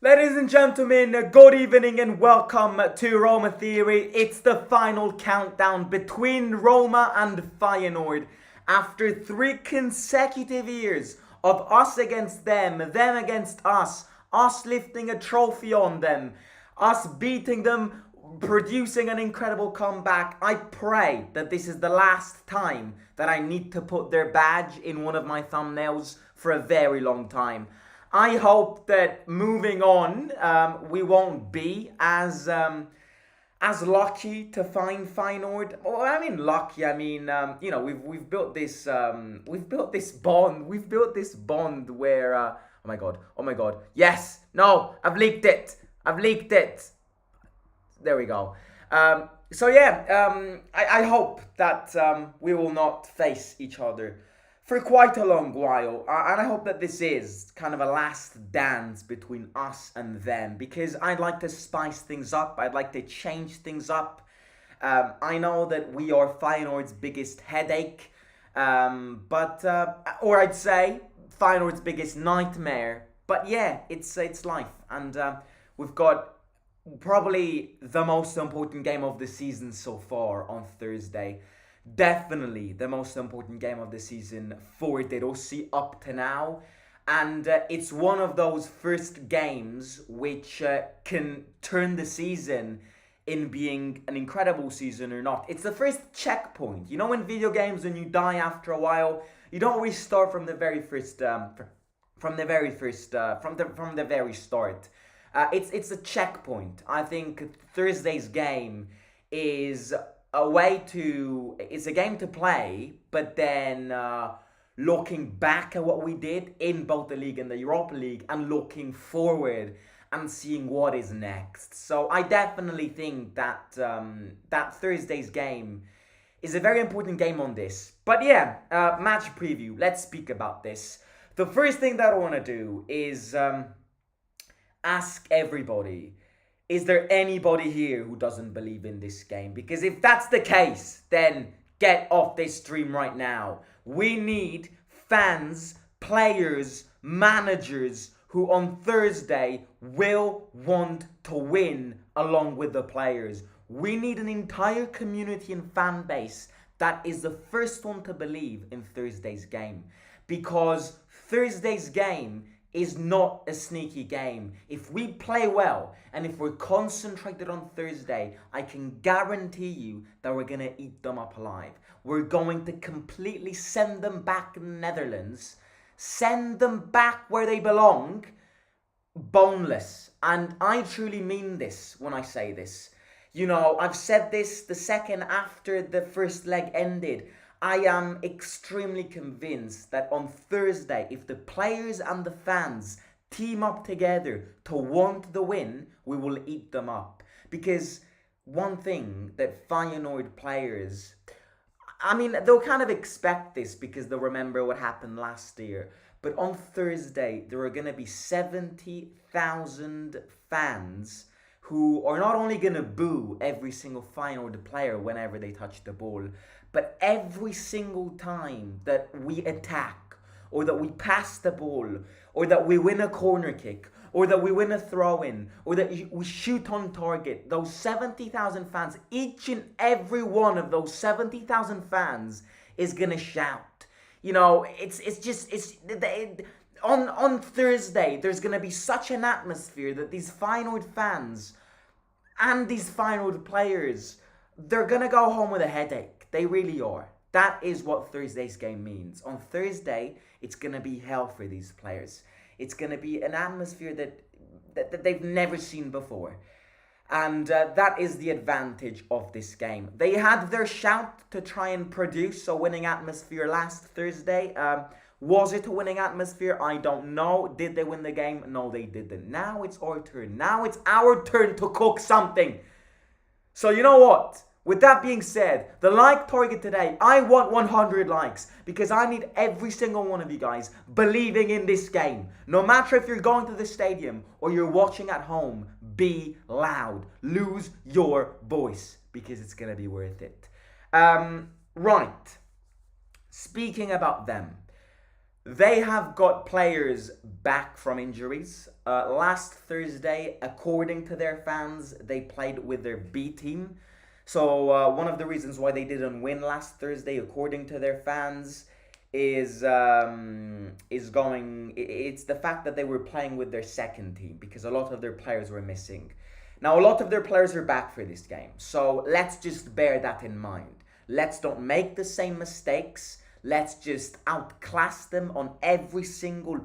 Ladies and gentlemen, good evening and welcome to Roma Theory. It's the final countdown between Roma and Feyenoord. After 3 consecutive years of us against them against us lifting a trophy on them, us beating them, producing an incredible comeback, I pray that this is the last time that I need to put their badge in one of my thumbnails for a very long time. I hope that moving on, we won't be as lucky to find Feyenoord. Well, I mean lucky. I mean, we've built this bond where oh my god, yes, no, I've leaked it. There we go. I hope that we will not face each other for quite a long while, and I hope that this is kind of a last dance between us and them, because I'd like to spice things up. I'd like to change things up. I know that we are Feyenoord's biggest headache, or I'd say Feyenoord's biggest nightmare. But yeah, it's life, and we've got probably the most important game of the season so far on Thursday. Definitely the most important game of the season for De Rossi up to now. And it's one of those first games which can turn the season in being an incredible season or not. It's the first checkpoint. You know, in video games, when you die after a while, you don't restart from the very first from the very start. It's a checkpoint. I think Thursday's game is it's a game to play, but then looking back at what we did in both the league and the Europa League, and looking forward and seeing what is next. So I definitely think that that Thursday's game is a very important game on this. But yeah, match preview. Let's speak about this. The first thing that I want to do is ask everybody, is there anybody here who doesn't believe in this game? Because if that's the case, then get off this stream right now. We need fans, players, managers who on Thursday will want to win along with the players. We need an entire community and fan base that is the first one to believe in Thursday's game. Because Thursday's game is not a sneaky game. If we play well and if we're concentrated on Thursday, I can guarantee you that we're going to eat them up alive. We're going to completely send them back in the Netherlands, send them back where they belong, boneless. And I truly mean this when I say this. You know, I've said this the second after the first leg ended. I am extremely convinced that on Thursday, if the players and the fans team up together to want the win, we will eat them up. Because one thing that Feyenoord players, I mean, they'll kind of expect this because they'll remember what happened last year. But on Thursday, there are going to be 70,000 fans who are not only going to boo every single Feyenoord player whenever they touch the ball, but every single time that we attack, or that we pass the ball, or that we win a corner kick, or that we win a throw-in, or that we shoot on target, those 70,000 fans, each and every one of those 70,000 fans is going to shout. You know, on Thursday, there's going to be such an atmosphere that these Feyenoord fans and these Feyenoord players, they're going to go home with a headache. They really are. That is what Thursday's game means. On Thursday, it's going to be hell for these players. It's going to be an atmosphere that they've never seen before. And that is the advantage of this game. They had their shout to try and produce a winning atmosphere last Thursday. Was it a winning atmosphere? I don't know. Did they win the game? No, they didn't. Now it's our turn. Now it's our turn to cook something. So you know what? With that being said, the like target today, I want 100 likes because I need every single one of you guys believing in this game. No matter if you're going to the stadium or you're watching at home, be loud. Lose your voice because it's going to be worth it. Right. Speaking about them, They have got players back from injuries. Last Thursday, according to their fans, they played with their B team. So one of the reasons why they didn't win last Thursday, according to their fans, it's the fact that they were playing with their second team because a lot of their players were missing. Now a lot of their players are back for this game, so let's just bear that in mind. Let's don't make the same mistakes. Let's just outclass them on every single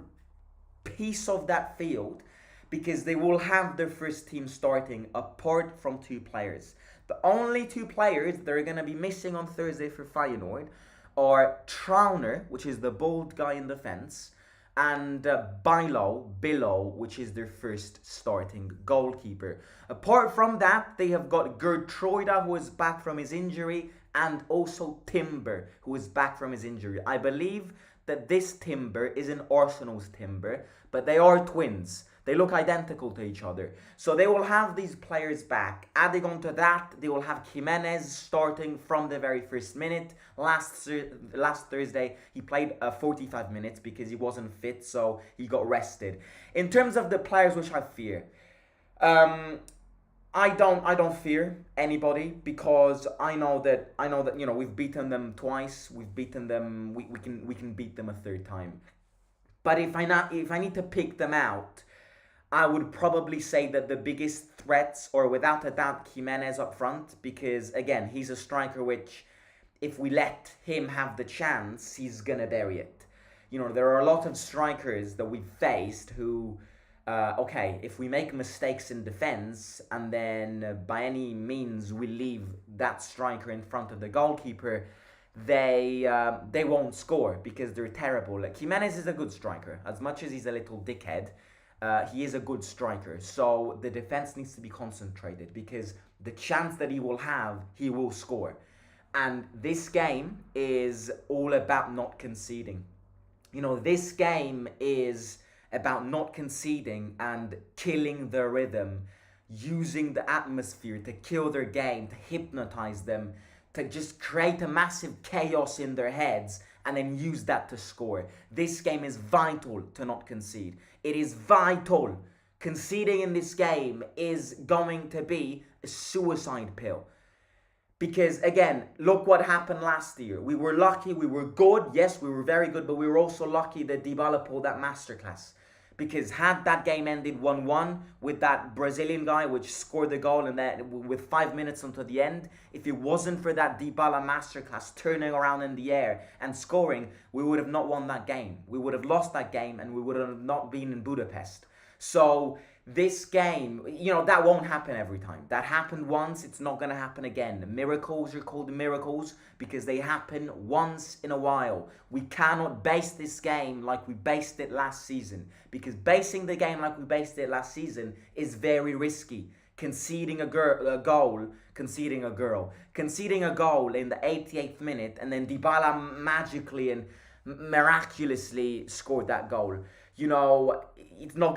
piece of that field because they will have their first team starting apart from two players. The only two players that are going to be missing on Thursday for Feyenoord are Trauner, which is the bold guy in defence, and Bilo, which is their first starting goalkeeper. Apart from that, they have got Gertruida, who is back from his injury, and also Timber, who is back from his injury. I believe that this Timber is an Arsenal's Timber, but they are twins. They look identical to each other. So they will have these players back. Adding on to that, they will have Jimenez starting from the very first minute. Last Thursday, he played 45 minutes because he wasn't fit, so he got rested. In terms of the players which I fear, I don't fear anybody because I know that we've beaten them twice. We've beaten them. We can beat them a third time. But if I need to pick them out, I would probably say that the biggest threats are without a doubt Jimenez up front because again he's a striker which if we let him have the chance he's gonna bury it. There are a lot of strikers that we've faced who if we make mistakes in defense and then by any means we leave that striker in front of the goalkeeper, they won't score because they're terrible. Like Jimenez is a good striker, as much as he's a little dickhead. He is a good striker, so the defense needs to be concentrated because the chance that he will have, he will score. And this game is all about not conceding. This game is about not conceding and killing the rhythm, using the atmosphere to kill their game, to hypnotize them, to just create a massive chaos in their heads and then use that to score. This game is vital to not concede. It is vital. Conceding in this game is going to be a suicide pill. Because again, look what happened last year. We were lucky, we were good. Yes, we were very good, but we were also lucky that Dybala pulled that masterclass. Because had that game ended 1-1 with that Brazilian guy which scored the goal and that with 5 minutes until the end, if it wasn't for that Dybala masterclass turning around in the air and scoring, we would have not won that game. We would have lost that game and we would have not been in Budapest. So this game, that won't happen every time. That happened once, it's not going to happen again. Miracles are called miracles because they happen once in a while. We cannot base this game like we based it last season because basing the game like we based it last season is very risky. Conceding a goal in the 88th minute and then Dybala magically and miraculously scored that goal. It's not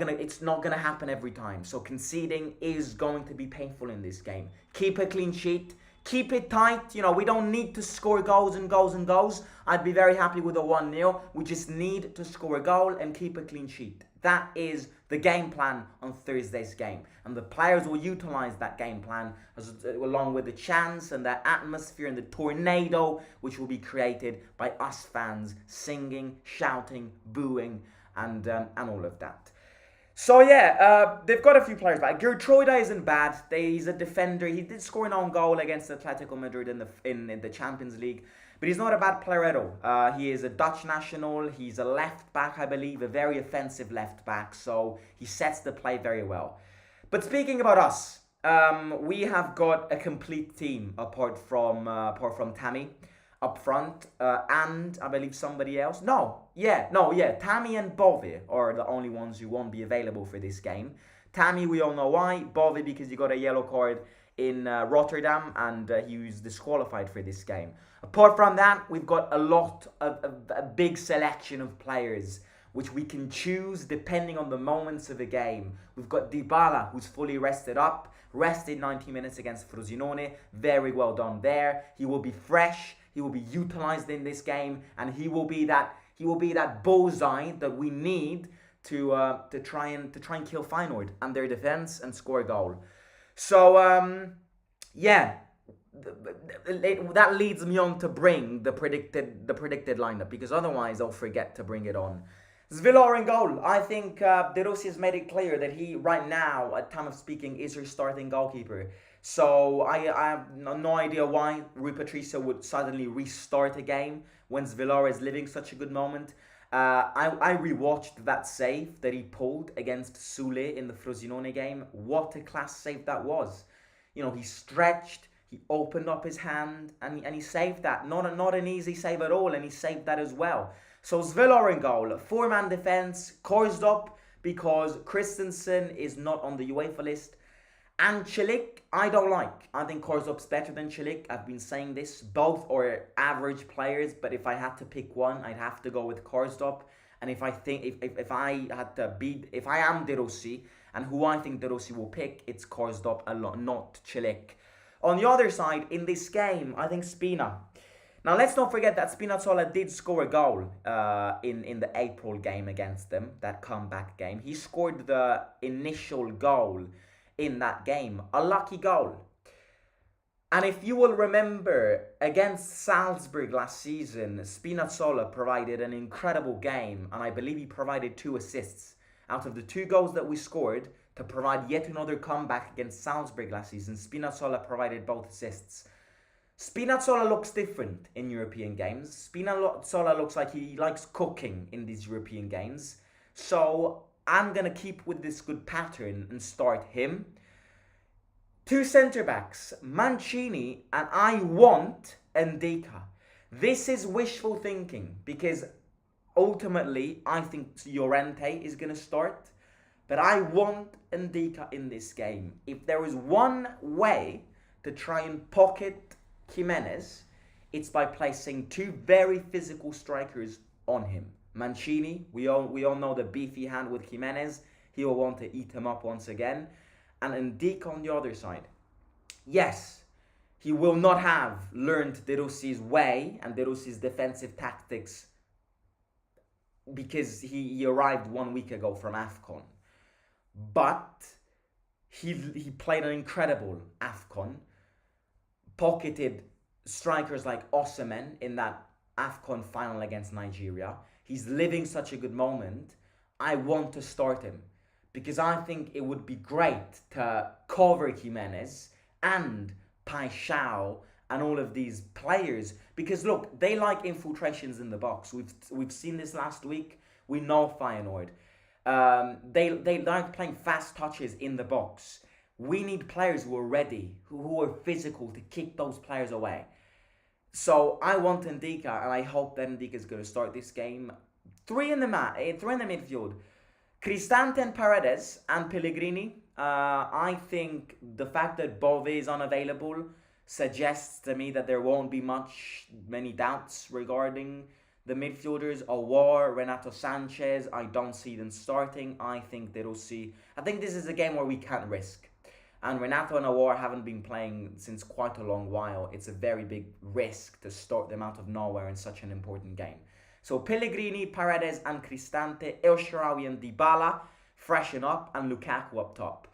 gonna happen every time. So conceding is going to be painful in this game. Keep a clean sheet. Keep it tight. We don't need to score goals and goals and goals. I'd be very happy with a 1-0. We just need to score a goal and keep a clean sheet. That is the game plan on Thursday's game. And the players will utilize that game plan along with the chance and the atmosphere and the tornado which will be created by us fans singing, shouting, booing, and all of that. So they've got a few players back. Gertruida isn't bad. He's a defender. He did score an own goal against Atletico Madrid in the Champions League. But he's not a bad player at all. He is a Dutch national. He's a left back, I believe, a very offensive left back. So he sets the play very well. But speaking about us, we have got a complete team apart from Tammy up front, and I believe somebody else. Tammy and Bove are the only ones who won't be available for this game. Tammy, we all know why. Bove, because he got a yellow card in Rotterdam and he was disqualified for this game. Apart from that, we've got a big selection of players which we can choose depending on the moments of the game. We've got Dybala, who's fully rested 90 minutes against Frosinone. Very well done there. He will be fresh. He will be utilized in this game, and he will be that He will be that bullseye that we need to try and kill Feyenoord and their defense and score a goal. So yeah, that leads me on to bring the predicted lineup, because otherwise I'll forget to bring it on. Svilar in goal. I think De Rossi has made it clear that he, right now, at time of speaking, is your starting goalkeeper. So I have no idea why Rui Patricio would suddenly restart a game when Svilar is living such a good moment. I rewatched that save that he pulled against Sule in the Frosinone game. What a class save that was. You know, he stretched, he opened up his hand, and he saved that. Not an easy save at all, and he saved that as well. So Svilar in goal, four-man defense, Korsdop, because Christensen is not on the UEFA list. And Celik, I don't like. I think Korsdop's better than Celik. I've been saying this. Both are average players, but if I had to pick one, I'd have to go with Korsdop. And if I am De Rossi, and who I think De Rossi will pick, it's Korsdop a lot, not Celik. On the other side, in this game, I think Spina. Now, let's not forget that Spinazzola did score a goal in the April game against them, that comeback game. He scored the initial goal in that game, a lucky goal. And if you will remember, against Salzburg last season, Spinazzola provided an incredible game, and I believe he provided 2 assists. Out of the 2 goals that we scored, to provide yet another comeback against Salzburg last season, Spinazzola provided both assists. Spinazzola looks different in European games. Spinazzola looks like he likes cooking in these European games. So I'm going to keep with this good pattern and start him. 2 centre-backs, Mancini, and I want Ndika. This is wishful thinking, because ultimately I think Llorente is going to start. But I want Ndika in this game. If there is one way to try and pocket Jimenez, it's by placing 2 very physical strikers on him. Mancini, we all know the beefy hand with Jimenez. He will want to eat him up once again. And Ndika on the other side. Yes, he will not have learned De Rossi's way and De Rossi's defensive tactics, because he arrived 1 week ago from AFCON. But he played an incredible AFCON. Pocketed strikers like Osimhen in that AFCON final against Nigeria. He's living such a good moment. I want to start him, because I think it would be great to cover Jimenez and Paixão and all of these players, because look, they like infiltrations in the box. We've seen this last week. We know Feyenoord. They like playing fast touches in the box. We need players who are ready, who are physical, to kick those players away. So I want Ndika, and I hope that Ndika is going to start this game. 3 in the midfield. Cristante and Paredes and Pellegrini. I think the fact that Bove is unavailable suggests to me that there won't be many doubts regarding the midfielders. Aouar, Renato Sanchez, I don't see them starting. I think this is a game where we can't risk. And Renato and Aouar haven't been playing since quite a long while. It's a very big risk to start them out of nowhere in such an important game. So Pellegrini, Paredes and Cristante, El Shaarawy and Dybala freshen up, and Lukaku up top.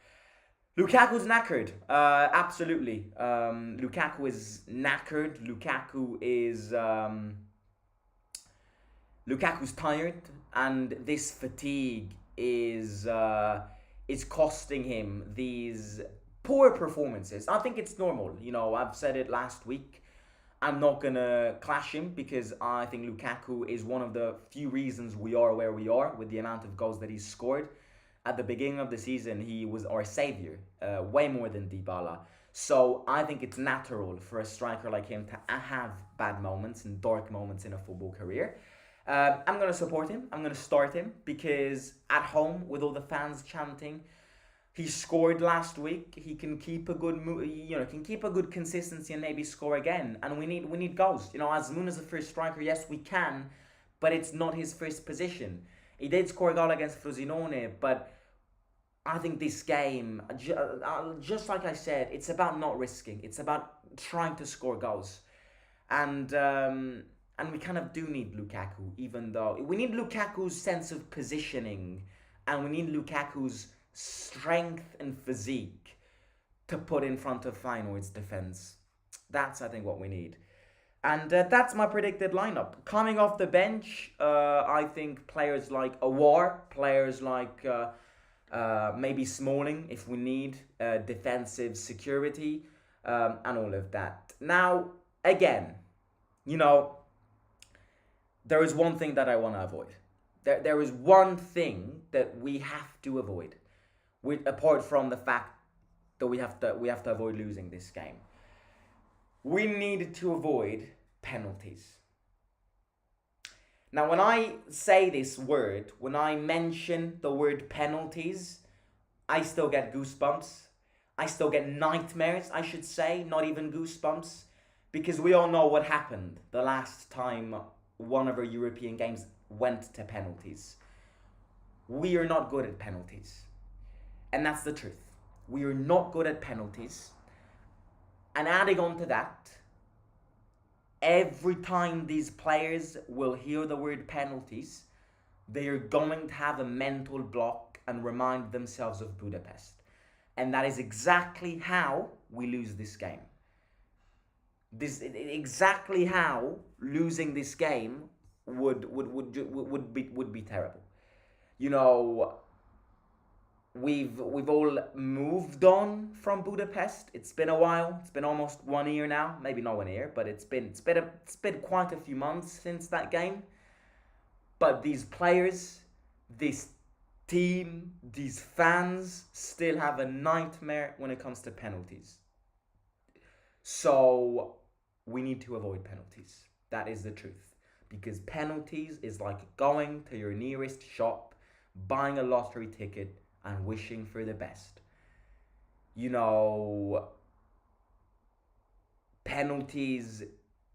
Lukaku's knackered. Absolutely. Lukaku is knackered. Lukaku's tired, and this fatigue is costing him these poor performances. I think it's normal. You know, I've said it last week. I'm not going to clash him, because I think Lukaku is one of the few reasons we are where we are with the amount of goals that he's scored. At the beginning of the season, he was our saviour, way more than Dybala. So I think it's natural for a striker like him to have bad moments and dark moments in a football career. I'm going to support him. I'm going to start him, because at home, with all the fans chanting, he scored last week. He can keep a good consistency and maybe score again. And we need goals. You know, Azmoun is the first striker. Yes, we can, but it's not his first position. He did score a goal against Frosinone, but I think this game, just like I said, it's about not risking. It's about trying to score goals. And And we kind of do need Lukaku, even though we need Lukaku's sense of positioning and we need Lukaku's strength and physique to put in front of Feyenoord's defence. That's, I think, what we need. And that's my predicted lineup. Coming off the bench, I think players like Awar, players like maybe Smalling if we need defensive security, and all of that. Now, again, you know, there is one thing that I want to avoid. There is one thing that we have to avoid, apart from the fact that we have to avoid losing this game. We need to avoid penalties. Now, when I say this word, when I mention the word penalties, I still get goosebumps. I still get nightmares, I should say, not even goosebumps, because we all know what happened the last time one of our European games went to penalties. We are not good at penalties. And that's the truth. We are not good at penalties. And adding on to that, every time these players will hear the word penalties, they are going to have a mental block and remind themselves of Budapest. And that is exactly how we lose this game. This exactly how losing this game would be terrible. You know, we've all moved on from Budapest. It's been a while. It's been almost 1 year now. Maybe not 1 year, but it's been quite a few months since that game. But these players, this team, these fans still have a nightmare when it comes to penalties. So we need to avoid penalties. That is the truth. Because penalties is like going to your nearest shop, buying a lottery ticket, and wishing for the best. You know, penalties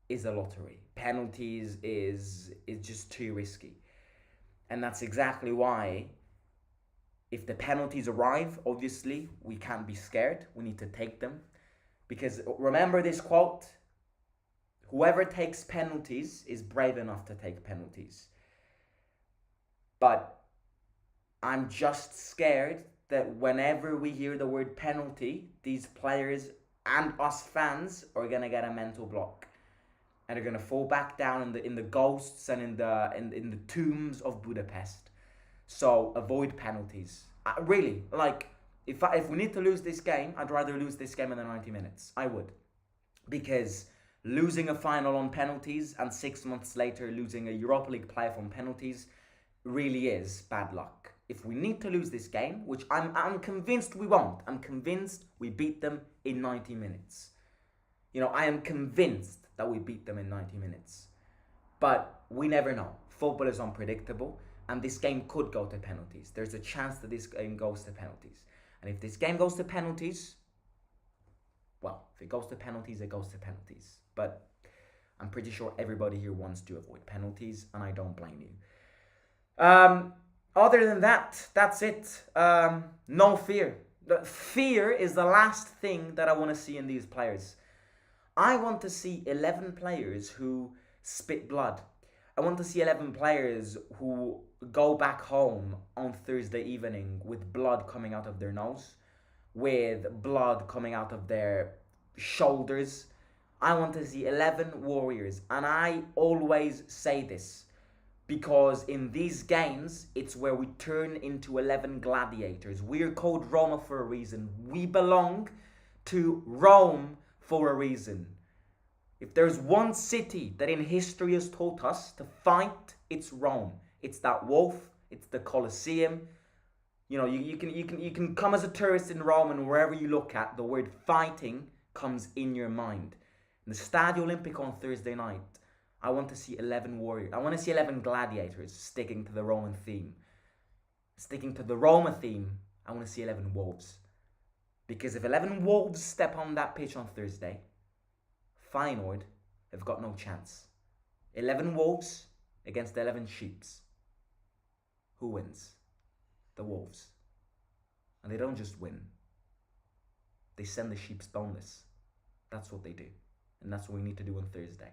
is a lottery. Penalties is just too risky. And that's exactly why, if the penalties arrive, obviously, we can't be scared. We need to take them. Because remember this quote, whoever takes penalties is brave enough to take penalties. But I'm just scared that whenever we hear the word penalty, these players and us fans are gonna get a mental block, and they're gonna fall back down in the ghosts and in the tombs of Budapest. So avoid penalties. Really, like if we need to lose this game, I'd rather lose this game in the 90 minutes. I would, because losing a final on penalties and 6 months later losing a Europa League playoff on penalties really is bad luck. If we need to lose this game, which I'm convinced we won't, I'm convinced we beat them in 90 minutes. You know, I am convinced that we beat them in 90 minutes. But we never know. Football is unpredictable, and this game could go to penalties. There's a chance that this game goes to penalties. And if this game goes to penalties, well, if it goes to penalties, it goes to penalties. But I'm pretty sure everybody here wants to avoid penalties, and I don't blame you. Other than that, that's it. No fear. Fear is the last thing that I want to see in these players. I want to see 11 players who spit blood. I want to see 11 players who go back home on Thursday evening with blood coming out of their nose, with blood coming out of their shoulders. I want to see 11 warriors. And I always say this, because in these games, it's where we turn into 11 gladiators. We're called Roma for a reason. We belong to Rome for a reason. If there's one city that in history has taught us to fight, it's Rome. It's that wolf. It's the Colosseum. You know, you can come as a tourist in Rome, and wherever you look at, the word fighting comes in your mind. In the Stadio Olimpico on Thursday night, I want to see 11 warriors. I want to see 11 gladiators sticking to the Roman theme. Sticking to the Roma theme, I want to see 11 wolves. Because if 11 wolves step on that pitch on Thursday, Feyenoord have got no chance. 11 wolves against 11 sheeps. Who wins? The wolves. And they don't just win. They send the sheeps boneless. That's what they do. And that's what we need to do on Thursday.